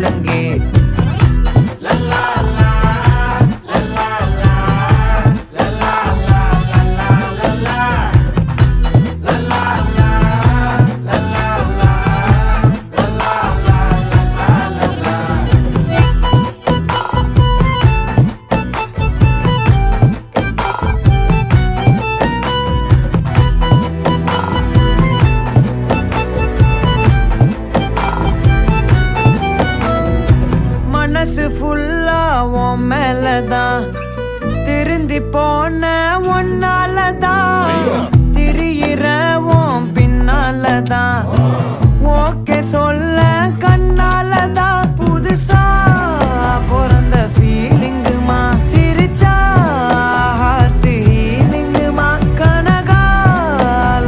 முழங்கே. மனசு ஃபுல்லா உன் மேலதான், திருந்தி போன ஒன்னாலதான், திரியிற உன் பின்னாலதான், ஓகே சொல்ல கண்ணாலதான். புதுசா பிறந்த ஃபீலிங்குமா, சிரிச்சா ஹார்ட் ஹீலிங்குமா, கனகா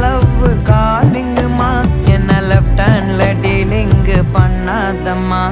லவ் காலிங்குமா, என்ன லெஃப்ட் ஹேண்ட்ல டீலிங்கு பண்ணாதம்மா.